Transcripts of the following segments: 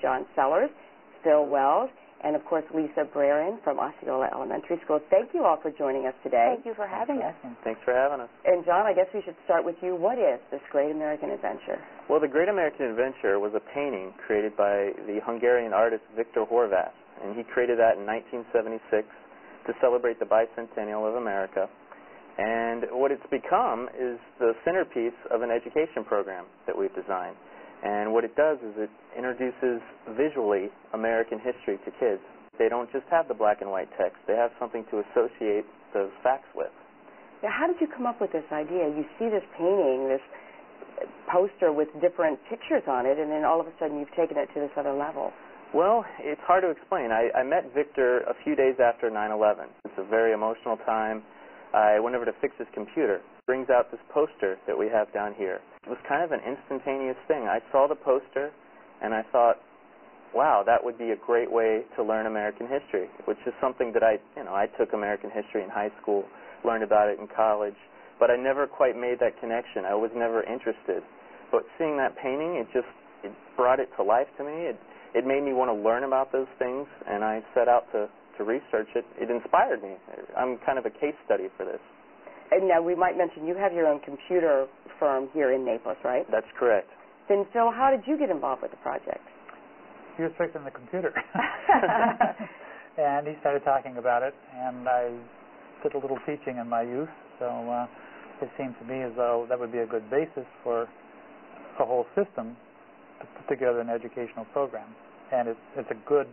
John Sellers, Phil Wells, and of course Lisa Braren from Osceola Elementary School. Thank you all for joining us today. Thank you for having us. Thanks for having us. And John, I guess we should start with you. What is this Great American Adventure? Well, the Great American Adventure was a painting created by the Hungarian artist Viktor Horváth, and he created that in 1976 to celebrate the bicentennial of America. And what it's become is the centerpiece of an education program that we've designed. And what it does is it introduces visually American history to kids. They don't just have the black and white text. They have something to associate those facts with. Now, how did you come up with this idea? You see this painting, this poster with different pictures on it, and then all of a sudden you've taken it to this other level. Well, it's hard to explain. I met Victor a few days after 9/11. It's a very emotional time. I went over to fix his computer. Brings out this poster that we have down here. It was kind of an instantaneous thing. I saw the poster, and I thought, wow, that would be a great way to learn American history, which is something that I took American history in high school, learned about it in college, but I never quite made that connection. I was never interested. But seeing that painting, it brought it to life to me. It made me want to learn about those things, and I set out to research it. It inspired me. I'm kind of a case study for this. And now we might mention you have your own computer firm here in Naples, right? That's correct. Then, Phil, how did you get involved with the project? He was fixing the computer. And he started talking about it, and I did a little teaching in my youth, so it seemed to me as though that would be a good basis for a whole system to put together an educational program. And it's a good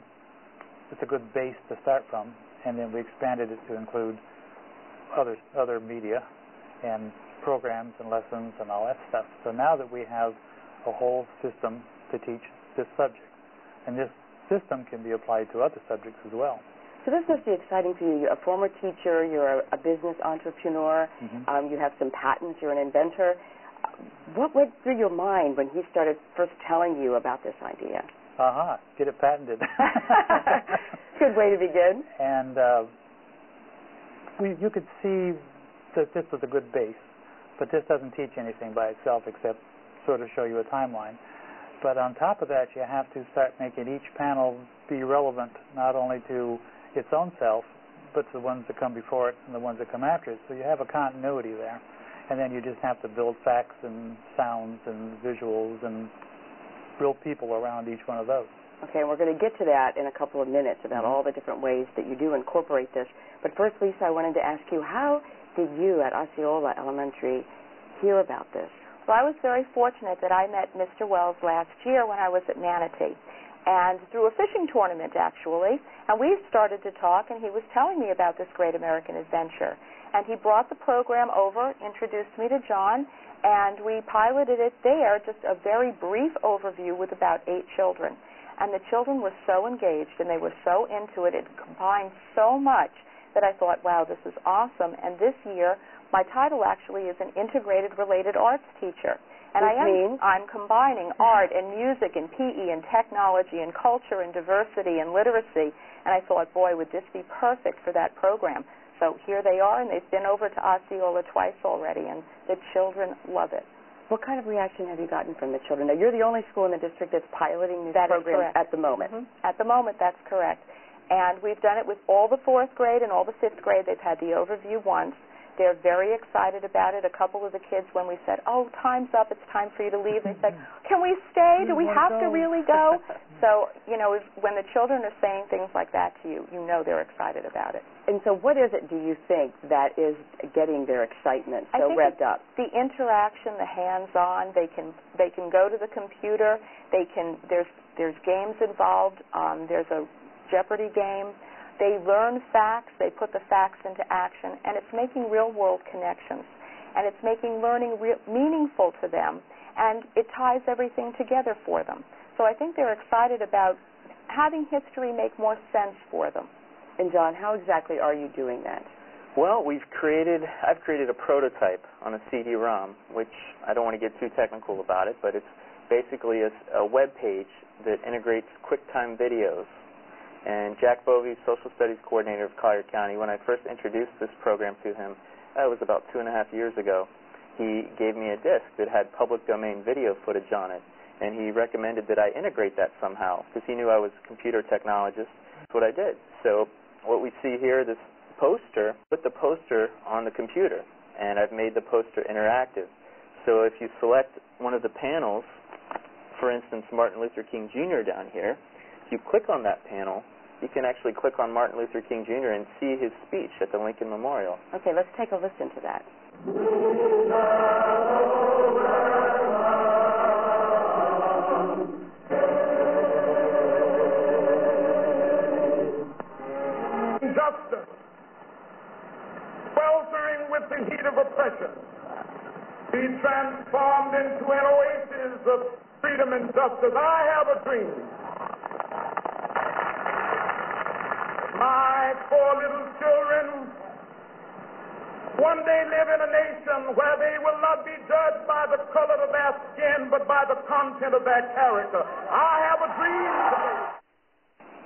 base to start from, and then we expanded it to include other media and programs and lessons and all that stuff. So now that we have a whole system to teach this subject, and this system can be applied to other subjects as well. So this must be exciting for you. You're a former teacher, you're a business entrepreneur, you have some patents, you're an inventor. What went through your mind when he started first telling you about this idea? Get it patented. Good way to begin. And you could see that this was a good base, but this doesn't teach anything by itself except sort of show you a timeline. But on top of that, you have to start making each panel be relevant not only to its own self, but to the ones that come before it and the ones that come after it. So you have a continuity there. And then you just have to build facts and sounds and visuals and real people around each one of those. Okay, and we're going to get to that in a couple of minutes about all the different ways that you do incorporate this. But first, Lisa, I wanted to ask you, how did you at Osceola Elementary hear about this? Well, I was very fortunate that I met Mr. Wells last year when I was at Manatee, and through a fishing tournament, actually, and we started to talk, and he was telling me about this Great American Adventure. And he brought the program over, introduced me to John, and we piloted it there, just a very brief overview with about 8 children. And the children were so engaged, and they were so into it. It combined so much that I thought, wow, this is awesome. And this year, my title actually is an integrated related arts teacher. And I'm combining art and music and PE and technology and culture and diversity and literacy. And I thought, boy, would this be perfect for that program. So here they are, and they've been over to Osceola twice already, and the children love it. What kind of reaction have you gotten from the children? Now, you're the only school in the district that's piloting this program at the moment. At the moment, that's correct. And we've done it with all the 4th grade and all the 5th grade. They've had the overview once. They're very excited about it. A couple of the kids, when we said, oh, time's up, it's time for you to leave, they said, can we stay? Do we have to really go? So, when the children are saying things like that to you, you know they're excited about it. And so what is it, do you think, that is getting their excitement so revved up? The interaction, the hands-on. They can go to the computer. There's games involved. There's a Jeopardy game. They learn facts, they put the facts into action, and it's making real-world connections. And it's making learning meaningful to them, and it ties everything together for them. So I think they're excited about having history make more sense for them. And John, how exactly are you doing that? Well, I've created a prototype on a CD-ROM, which I don't want to get too technical about it, but it's basically a web page that integrates QuickTime videos. And Jack Bovey, Social Studies Coordinator of Collier County, when I first introduced this program to him, that was about 2.5 years ago, he gave me a disc that had public domain video footage on it. and he recommended that I integrate that somehow because he knew I was a computer technologist. That's what I did. So what we see here, this poster, put the poster on the computer, and I've made the poster interactive. So if you select one of the panels, for instance, Martin Luther King Jr. down here, if you click on that panel, you can actually click on Martin Luther King Jr. and see his speech at the Lincoln Memorial. Okay, let's take a listen to that. Justice, sweltering with the heat of oppression, be transformed into an oasis of freedom and justice. I have a dream. My poor little children one day live in a nation where they will not be judged by the color of their skin, but by the content of their character. I have a dream today.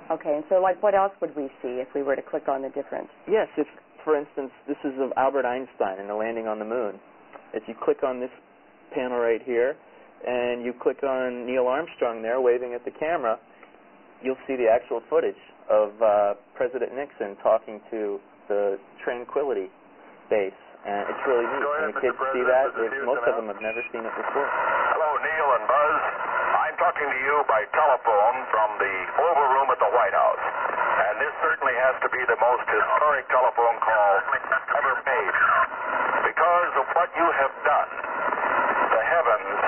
Okay, and so like what else would we see if we were to click on the different? Yes, if, for instance, this is of Albert Einstein and the landing on the moon. If you click on this panel right here, and you click on Neil Armstrong there waving at the camera, you'll see the actual footage of President Nixon talking to the Tranquility base. And it's really neat. And the kids see that. Most of them have never seen it before. Hello, Neil and Buzz. I'm talking to you by telephone from the Oval Room at the White House. And this certainly has to be the most historic telephone call ever made. Because of what you have done, the heavens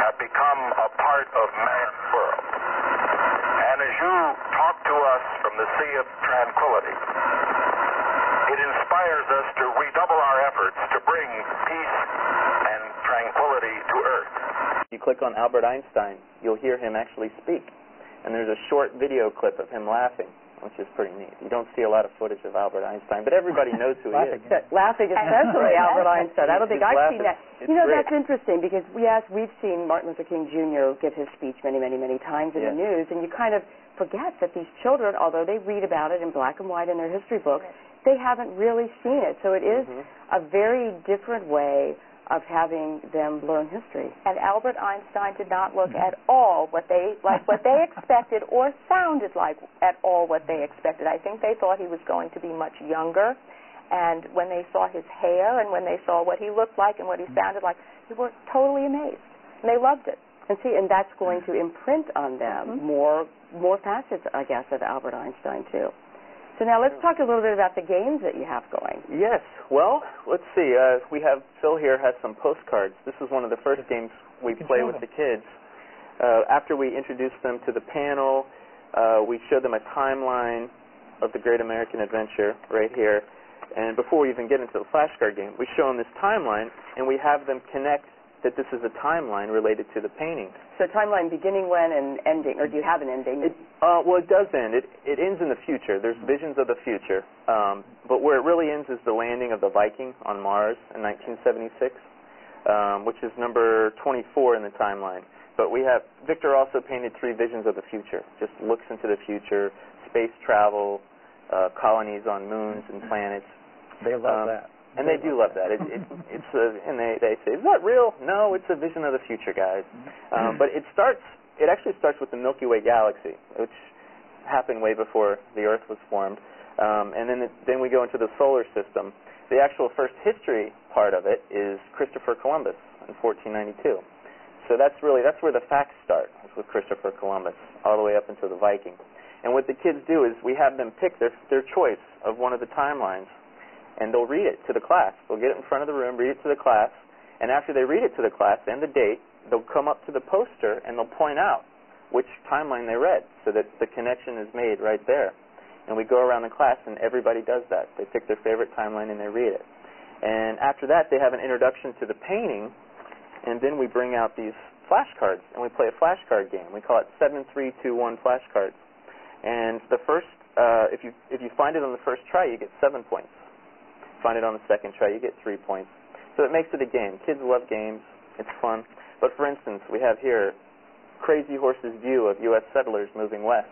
have become a part of man's world. And as you talk to us from the Sea of Tranquility, it inspires us to redouble our efforts to bring peace and tranquility to Earth. If you click on Albert Einstein, you'll hear him actually speak. And there's a short video clip of him laughing, which is pretty neat. You don't see a lot of footage of Albert Einstein, but everybody knows who he is. Laughing, especially Albert Einstein. I don't think I've seen that. It's great. That's interesting because, yes, we've seen Martin Luther King Jr. give his speech many, many, many times in the news, and you kind of forget that these children, although they read about it in black and white in their history books, they haven't really seen it. So it is a very different way of having them learn history. And Albert Einstein did not look at all what they expected or sounded like at all what they expected. I think they thought he was going to be much younger, and when they saw his hair and when they saw what he looked like and what he sounded like, they were totally amazed, and they loved it. And see, and that's going to imprint on them more facets, I guess, of Albert Einstein too. So now let's talk a little bit about the games that you have going. Yes. Well, let's see. We have Phil here has some postcards. This is one of the first games we play with the kids. After we introduce them to the panel, we show them a timeline of the Great American Adventure right here. And before we even get into the flashcard game, we show them this timeline, and we have them connect that this is a timeline related to the painting. So timeline beginning when and ending, or do you have an ending? Well, it does end. It ends in the future. There's visions of the future. But where it really ends is the landing of the Viking on Mars in 1976, which is number 24 in the timeline. But Victor also painted 3 visions of the future, just looks into the future, space travel, colonies on moons and planets. They love that. And they do love that. And they say, is that real? No, it's a vision of the future, guys. But it actually starts with the Milky Way galaxy, which happened way before the Earth was formed. And then we go into the solar system. The actual first history part of it is Christopher Columbus in 1492. So that's where the facts start, is with Christopher Columbus, all the way up into the Viking. And what the kids do is we have them pick their choice of one of the timelines, and they'll read it to the class. They'll get it in front of the room, read it to the class, and after they read it to the class and the date, they'll come up to the poster and they'll point out which timeline they read so that the connection is made right there. And we go around the class and everybody does that. They pick their favorite timeline and they read it. And after that, they have an introduction to the painting, and then we bring out these flashcards and we play a flashcard game. We call it 7-3-2-1 flashcards. And the first, if you find it on the first try, you get 7 points. Find it on the second try, you get 3 points. So it makes it a game. Kids love games. It's fun. But for instance, we have here Crazy Horse's view of U.S. settlers moving west.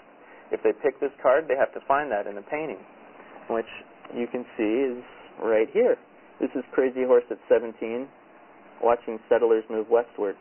If they pick this card, they have to find that in the painting, which you can see is right here. This is Crazy Horse at 17, watching settlers move westward.